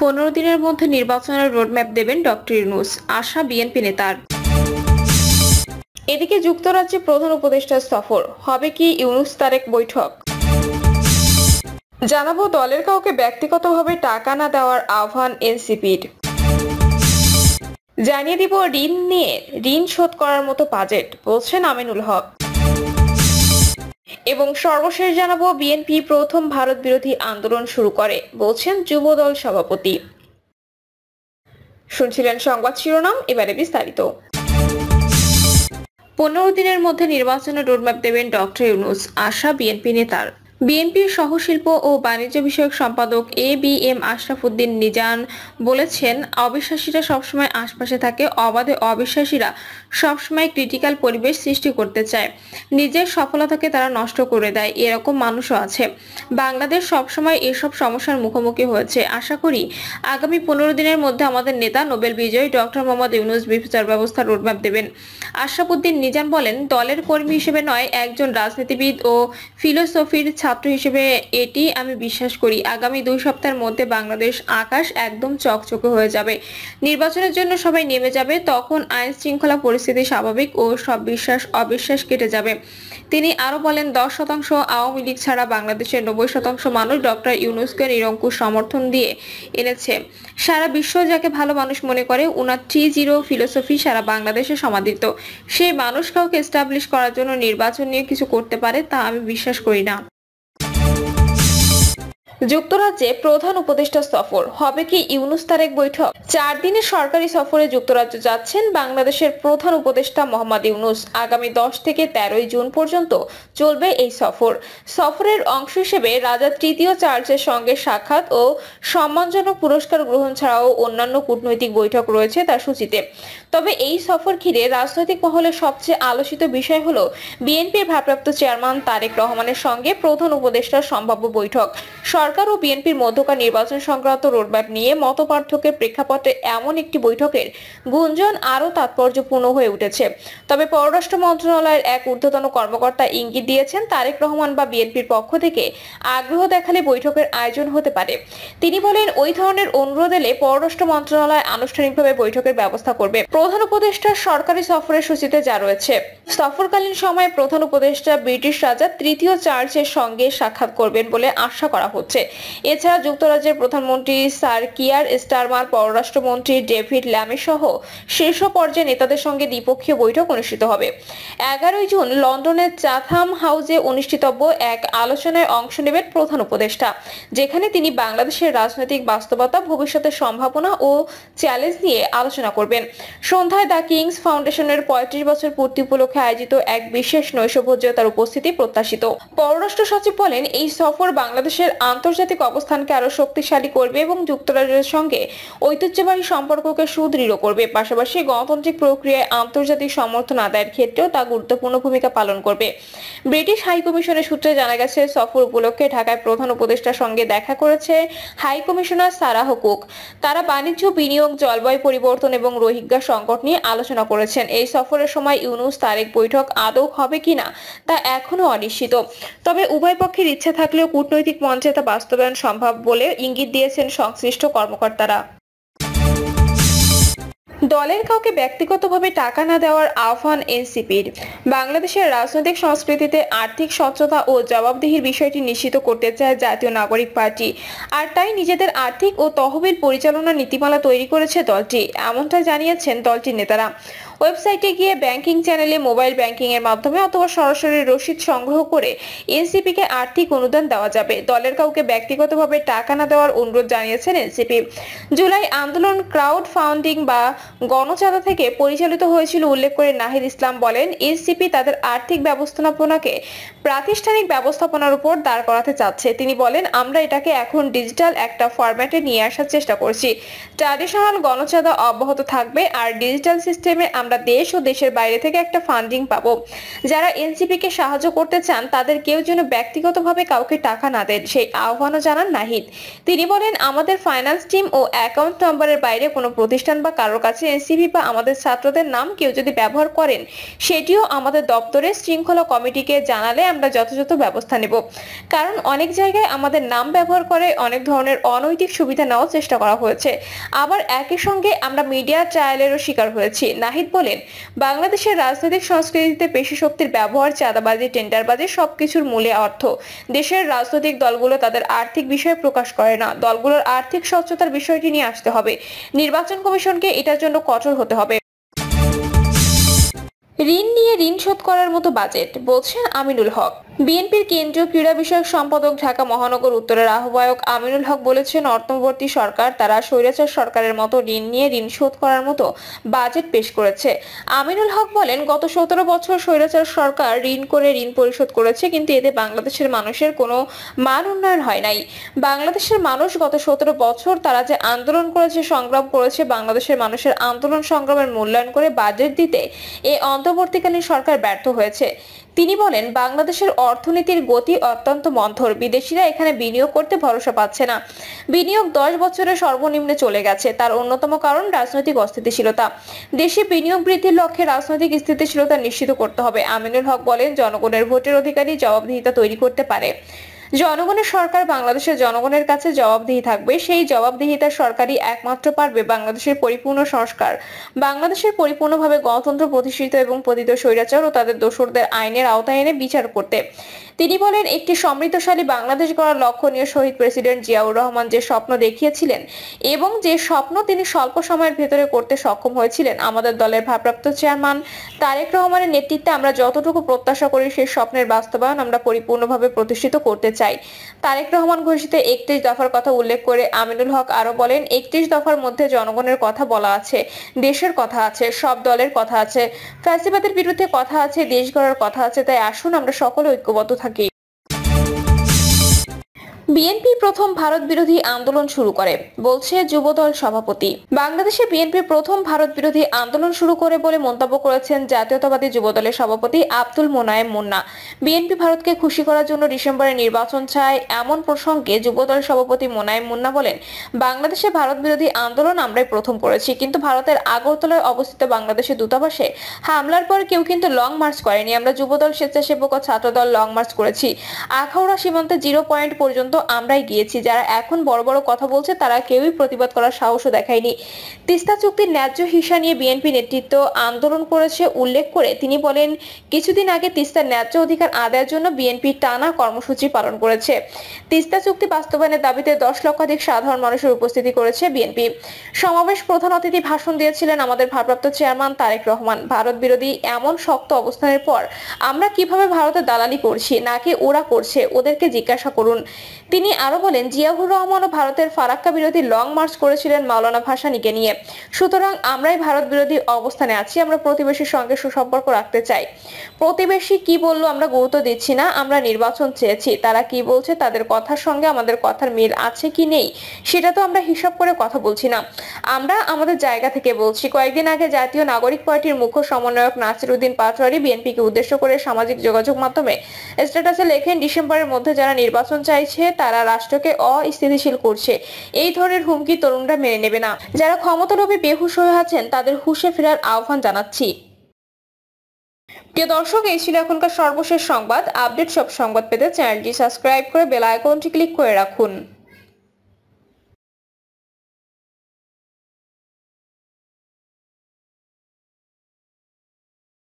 15 দিনের মধ্যে নির্বাচনের রোডম্যাপ দেবেন ডক্টর ইউনূস, আশা বিএনপি নেতার। এদিকে যুক্তরাজ্যে প্রধান উপদেষ্টার সফর, হবে কি ইউনূস তারেক বৈঠক? জানাবো দলের কাউকে ব্যক্তিগতভাবে টাকা না দেওয়ার আহ্বান এনসিপির। জানিয়ে দিব ঋণ শোধ করার মতো বাজেট, বলছেন আমিনুল হক। এবং সর্বশেষ জানাবো বিএনপি প্রথম ভারত বিরোধী আন্দোলন শুরু করে, বলছেন যুবদল সভাপতি। শুনছিলেন সংবাদ শিরোনাম, এবারে বিস্তারিত। 15 দিনের মধ্যে নির্বাচনের রোডম্যাপ দেবেন ডক্টর ইউনূস, আশা বিএনপি নেতার। বিএনপির সহশিল্প ও বাণিজ্য বিষয়ক সম্পাদক এবিএম আশরাফ উদ্দিন নিজান বলেছেন, অবিশ্বাসীরা সবসময় আশপাশে থাকে, অবাধে অবিশ্বাসীরা সবসময় ক্রিটিক্যাল পরিবেশ সৃষ্টি করতে চায়, নিজের সফলতাকে তারা নষ্ট করে দেয়, এরকম মানুষও আছে। বাংলাদেশ সবসময় এসব সমস্যার মুখোমুখি হয়েছে। আশা করি আগামী 15 দিনের মধ্যে আমাদের নেতা নোবেল বিজয়ী ডক্টর মোহাম্মদ ইউনূস বিচার ব্যবস্থার রোডম্যাপ দেবেন। আশরাফ উদ্দিন নিজান বলেন, দলের কর্মী হিসেবে নয়, একজন রাজনীতিবিদ ও ফিলোসফির ছাত্র হিসেবে এটি আমি বিশ্বাস করি। আগামী 2 সপ্তাহের মধ্যে বাংলাদেশ আকাশ একদম চকচকে হয়ে যাবে, নির্বাচনের জন্য সবাই নেমে যাবে, তখন আইন শৃঙ্খলা পরিস্থিতি স্বাভাবিক ও সব বিশ্বাস অবিশ্বাস কেটে যাবে। তিনি আরো বলেন, 10% আওয়ামী লীগ ছাড়া বাংলাদেশের 90% মানুষ ডক্টর ইউনূসকে নিরঙ্কুশ সমর্থন দিয়ে এনেছে। সারা বিশ্ব যাকে ভালো মানুষ মনে করে, উনার 3-0 ফিলোসফি সারা বাংলাদেশে সমাদৃত। সেই মানুষ কাউকে এস্টাবলিশ করার জন্য নির্বাচন নিয়ে কিছু করতে পারে, তা আমি বিশ্বাস করি না। যুক্তরাজ্যে প্রধান উপদেষ্টা সফর, হবে কি ইউনূস তারেক বৈঠক? 4 দিনের সরকারি সফরে যুক্তরাজ্য যাচ্ছেন বাংলাদেশের প্রধান উপদেষ্টা মোহাম্মদ ইউনূস। আগামী 10 থেকে 13 জুন পর্যন্ত চলবে এই সফর। সফরের অংশ হিসেবে রাজা তৃতীয় চার্লসের সঙ্গে সাক্ষাৎ ও সম্মানজনক পুরস্কার গ্রহণ ছাড়াও অন্যান্য কূটনৈতিক বৈঠক রয়েছে তার সূচিতে। তবে এই সফর ঘিরে রাজনৈতিক মহলে সবচেয়ে আলোচিত বিষয় হলো বিএনপির ভারপ্রাপ্ত চেয়ারম্যান তারেক রহমানের সঙ্গে প্রধান উপদেষ্টার সম্ভাব্য বৈঠক। সরকার ও বিএনপির মধ্যকার নির্বাচন সংক্রান্ত রোডম্যাপ নিয়ে মতপার্থক্যের প্রেক্ষাপটে এমন একটি বৈঠকের গুঞ্জন আরও তাৎপর্যপূর্ণ হয়ে উঠেছে। তবে পররাষ্ট্র মন্ত্রণালয়ের এক ঊর্ধ্বতন কর্মকর্তা ইঙ্গিত দিয়েছেন, তারেক রহমান বা বিএনপির পক্ষ থেকে আগ্রহ দেখালে বৈঠকের আয়োজন হতে পারে। তিনি বলেন, ওই ধরনের অনুরোধ এলে পররাষ্ট্র মন্ত্রণালয় আনুষ্ঠানিকভাবে বৈঠকের ব্যবস্থা করবে। প্রধান উপদেষ্টার সরকারি সফরের সূচিতে যা রয়েছে, সফরকালীন সময়ে প্রধান উপদেষ্টা ব্রিটিশ রাজা তৃতীয় চার্লসের সঙ্গে সাক্ষাৎ করবেন বলে আশা করা হচ্ছে। এছাড়া যুক্তরাজ্যের প্রধানমন্ত্রী স্যার কিয়ার স্টারমার, পররাষ্ট্রমন্ত্রী ডেভিড ল্যামি সহ শীর্ষ পর্যায়ের নেতাদের সঙ্গে দ্বিপক্ষীয় বৈঠক অনুষ্ঠিত হবে। 11 জুন লন্ডনের চাথাম হাউসে অনুষ্ঠিতব্য এক আলোচনায় অংশ নেবেন প্রধান উপদেষ্টা, যেখানে তিনি বাংলাদেশের রাজনৈতিক বাস্তবতা, ভবিষ্যতের সম্ভাবনা ও চ্যালেঞ্জ নিয়ে আলোচনা করবেন। সন্ধ্যায় দ্য কিংস ফাউন্ডেশনের 35 বছর পূর্তি উপলক্ষে আয়োজিত এক বিশেষ নৈশভোজে তার উপস্থিতি প্রত্যাশিত। পররাষ্ট্র সচিব বলেন, এই সফর বাংলাদেশের আন্তর্জাতিক অবস্থানকে আরো শক্তিশালী করবে এবং যুক্তরাজ্যের সঙ্গে ঐতিহ্যবাহী সম্পর্ককে সুদৃঢ় করবে। পাশাপাশি গণতান্ত্রিক প্রক্রিয়ায় আন্তর্জাতিক সমর্থন আদায়ের ক্ষেত্রেও তা গুরুত্বপূর্ণ ভূমিকা পালন করবে। ব্রিটিশ হাইকমিশনের সূত্রে জানা গেছে, সফর উপলক্ষে ঢাকায় প্রধান উপদেষ্টার সঙ্গে দেখা করেছে হাই কমিশনার সারাহ কুক। তারা বাণিজ্য, বিনিয়োগ, জলবায়ু পরিবর্তন এবং রোহিঙ্গা সংকট নিয়ে আলোচনা করেছেন। এই সফরের সময় ইউনূস তারেক বৈঠক আদৌ হবে কিনা তা এখনো অনিশ্চিত। তবে উভয় পক্ষের ইচ্ছা থাকলেও কূটনৈতিক মঞ্চে তা বাস্তবায়ন সম্ভব বলে ইঙ্গিত দিয়েছেন সংশ্লিষ্ট কর্মকর্তারা। দলের কাউকে ব্যক্তিগতভাবে টাকা না দেওয়ার আহ্বান এনসিপির। বাংলাদেশের রাজনৈতিক সংস্কৃতিতে আর্থিক স্বচ্ছতা ও জবাবদিহির বিষয়টি নিশ্চিত করতে চায় জাতীয় নাগরিক পার্টি, আর তাই নিজেদের আর্থিক ও তহবিল পরিচালনা নীতিমালা তৈরি করেছে দলটি, এমনটা জানিয়েছেন দলটির নেতারা। ওয়েবসাইটে গিয়ে ব্যাংকিং চ্যানেলে মোবাইল ব্যাংকিং এর মাধ্যমে অথবা সরাসরি রসিদ সংগ্রহ করে এনসিপিকে আর্থিক অনুদান দেওয়া যাবে। দলের কাউকে ব্যক্তিগতভাবে টাকা না দেওয়ার অনুরোধ জানিয়েছেন এনসিপি। জুলাই আন্দোলন ক্রাউড ফান্ডিং বা গণচাঁদা থেকে পরিচালিত হয়েছিল উল্লেখ করে নাহিদ ইসলাম বলেন, এনসিপি তাদের আর্থিক ব্যবস্থাপনাকে প্রাতিষ্ঠানিক ব্যবস্থাপনার উপর দাঁড় করাতে চাচ্ছে। তিনি বলেন, আমরা এটাকে এখন ডিজিটাল একটা ফরম্যাটে নিয়ে আসার চেষ্টা করছি। ট্র্যাডিশনাল গণচাঁদা অব্যাহত থাকবে, আর ডিজিটাল সিস্টেমে আমরা আমরা দেশ ও দেশের বাইরে থেকে একটা ফান্ডিং পাবো। যারা এনসিপি কে সাহায্য করতে চান তাদের কেউ যেন ব্যক্তিগতভাবে কাউকে টাকা না দেন, সেই আহ্বানও জানান নাহিদ। তিনি বলেন, আমাদের ফাইন্যান্স টিম ও অ্যাকাউন্ট নম্বরের বাইরে কোনো প্রতিষ্ঠান বা কারোর কাছে এনসিপি বা আমাদের ছাত্রদের নাম কেউ যদি ব্যবহার করেন সেটিও আমাদের দপ্তরের শৃঙ্খলা কমিটিকে জানালে আমরা যথাযথ ব্যবস্থা নেব। কারণ অনেক জায়গায় আমাদের নাম ব্যবহার করে অনেক ধরনের অনৈতিক সুবিধা নেওয়ার চেষ্টা করা হয়েছে, আবার একই সঙ্গে আমরা মিডিয়া ট্রায়ালেরও শিকার হয়েছি। নাহিদ বলেন, বাংলাদেশের রাজনৈতিক সংস্কৃতিতে পেশি শক্তির ব্যবহার, চাঁদাবাজি, টেন্ডারবাজি সবকিছুর মূলে অর্থ। দেশের রাজনৈতিক দলগুলো তাদের আর্থিক বিষয় প্রকাশ করে না। দলগুলোর আর্থিক স্বচ্ছতার বিষয়টি নিয়ে আসতে হবে। নির্বাচন কমিশনকে এটার জন্য কঠোর হতে হবে। ঋণ নিয়ে ঋণ শোধ করার মতো বাজেট, বলছেন আমিনুল হক। বিএনপির কেন্দ্রীয় ক্রীড়া বিষয়ক সম্পাদক, ঢাকা মহানগর উত্তরের আহ্বায়ক আমিনুল হক বলেছেন, অন্তর্বর্তী সরকার তারা স্বৈরাচার সরকারের মতো ঋণ নিয়ে ঋণ শোধ করার মতো বাজেট পেশ করেছে। আমিনুল হক বলেন, গত 17 বছর স্বৈরাচার সরকার ঋণ করে ঋণ পরিশোধ করেছে, কিন্তু এতে বাংলাদেশের মানুষের কোনো মান উন্নয়ন হয় নাই। বাংলাদেশের মানুষ গত 17 বছর তারা যে আন্দোলন করেছে, সংগ্রাম করেছে, বাংলাদেশের মানুষের আন্দোলন সংগ্রামের মূল্যায়ন করে বাজেট দিতে এই অন্তর্বর্তীকালীন সরকার ব্যর্থ হয়েছে। তিনি বলেন, বাংলাদেশের অর্থনীতির গতি অত্যন্ত মন্থর। বিদেশিরা এখানে বিনিয়োগ করতে ভরসা পাচ্ছে না। বিনিয়োগ 10 বছরের সর্বনিম্নে চলে গেছে। তার অন্যতম কারণ রাজনৈতিক অস্থিতিশীলতা। দেশে বিনিয়োগ বৃদ্ধির লক্ষ্যে রাজনৈতিক স্থিতিশীলতা নিশ্চিত করতে হবে। আমিনুল হক বলেন, জনগণের ভোটের অধিকারী জবাবদিহিতা তৈরি করতে পারে। জনগণের সরকার বাংলাদেশের জনগণের কাছে জবাবদিহি থাকবে। সেই জবাবদিহিতার সরকারই একমাত্র পারবে বাংলাদেশের পরিপূর্ণ সংস্কার, বাংলাদেশের পরিপূর্ণভাবে গণতন্ত্র প্রতিষ্ঠিত এবং পতিত স্বৈরাচার ও তাদের দোসরদের আইনের আওতায় এনে বিচার করতে। তিনি বলেন, একটি সমৃদ্ধশালী বাংলাদেশ গড়ার লক্ষ্য নিয়ে শহীদ প্রেসিডেন্ট জিয়াউর রহমান যে স্বপ্ন দেখিয়েছিলেন এবং যে স্বপ্ন তিনি স্বল্প সময়ের ভেতরে করতে সক্ষম হয়েছিলেন, আমাদের দলের ভারপ্রাপ্ত চেয়ারম্যান তারেক রহমানের নেতৃত্বে আমরা যতটুকু প্রত্যাশা করি সেই স্বপ্নের বাস্তবায়ন আমরা পরিপূর্ণভাবে প্রতিষ্ঠিত করতে চাই। তারেক রহমান ঘোষিত 31 দফার কথা উল্লেখ করে আমিনুল হক আরো বলেন, 31 দফার মধ্যে জনগণের কথা বলা আছে, দেশের কথা আছে, সব দলের কথা আছে, ফ্যাসিবাদের বিরুদ্ধে কথা আছে, দেশ গড়ার কথা আছে। তাই আসুন আমরা সকলে ঐক্যবদ্ধ থাকি। বিএনপি প্রথম ভারত বিরোধী আন্দোলন শুরু করে, বলছে যুবদল সভাপতি। বাংলাদেশে বিএনপি প্রথম ভারত বিরোধী আন্দোলন শুরু করে বলে মন্তব্য করেছেন জাতীয়তাবাদী যুবদলের সভাপতি আব্দুল মোনায়েম মুন্না। বিএনপি ভারতকে খুশি করার জন্য ডিসেম্বরে নির্বাচন চায়, এমন প্রসঙ্গে যুবদল সভাপতি মোনায়েম মুন্না বলেন, বাংলাদেশে ভারত বিরোধী আন্দোলন আমরাই প্রথম করেছি, কিন্তু ভারতের আগরতলায় অবস্থিত বাংলাদেশের দূতাবাসে হামলার পর কেউ কিন্তু লং মার্চ করেনি। আমরা যুবদল, স্বেচ্ছাসেবক ও ছাত্রদল লং মার্চ করেছি। আখাউড়া সীমান্তে 0 পয়েন্ট পর্যন্ত আমরাই গিয়েছি। যারা এখন বড় বড় কথা বলছে তারা কেউই প্রতিবাদ করার সাহসও দেখায়নি। তিস্তা চুক্তির ন্যায্য হিসা নিয়ে বিএনপি নেতৃত্ব আন্দোলন করেছে উল্লেখ করে তিনি বলেন, কিছুদিন আগে তিস্তার ন্যায্য অধিকার আদায়ের জন্য বিএনপি টানা কর্মসূচি পালন করেছে। তিস্তা চুক্তি বাস্তবায়নের দাবিতে 10 লক্ষাধিক সাধারণ মানুষের উপস্থিতি করেছে বিএনপি। সমাবেশ প্রধান অতিথি ভাষণ দিয়েছিলেন আমাদের ভারপ্রাপ্ত চেয়ারম্যান তারেক রহমান। ভারত বিরোধী এমন শক্ত অবস্থানের পর আমরা কিভাবে ভারতের দালালি করছি নাকি ওরা করছে, ওদেরকে জিজ্ঞাসা করুন। তিনি আরো বলেন, জিয়াউর রহমান ও ভারতের ফারাক্কা বিরোধী লং মার্চ করেছিলেন মাওলানা ভাসানীকে নিয়ে। সুতরাং আমরাই ভারত বিরোধী অবস্থানে আছি। আমরা প্রতিবেশীর সঙ্গে সুসম্পর্ক রাখতে চাই। প্রতিবেশী কি বললো আমরা গুরুত্ব দিচ্ছি না, আমরা নির্বাচন চেয়েছি। তারা কি বলছে তাদের কথার সঙ্গে আমাদের কথার মিল আছে কি নেই সেটা তো আমরা হিসাব করে কথা বলছি না, আমরা আমাদের জায়গা থেকে বলছি। কয়েকদিন আগে জাতীয় নাগরিক পার্টির মুখ্য সমন্বয়ক নাসির উদ্দিন পাটোয়ারি বিএনপিকে উদ্দেশ্য করে সামাজিক যোগাযোগ মাধ্যমে স্ট্যাটাসে লেখেন, ডিসেম্বরের মধ্যে যারা নির্বাচন চাইছে তারা রাষ্ট্রকে অস্থিতিশীল করছে। এই ধরনের হুমকি তরুণরা মেনে নেবে না। যারা ক্ষমতালোভী বেহুশ হয়ে আছেন তাদের হুঁশে ফেরার আহ্বান জানাচ্ছি। প্রিয় দর্শক, এই ছিল এখনকার সর্বশেষ সংবাদ। আপডেট সব সংবাদ পেতে চ্যানেলটি সাবস্ক্রাইব করে বেল আইকনটি ক্লিক করে রাখুন।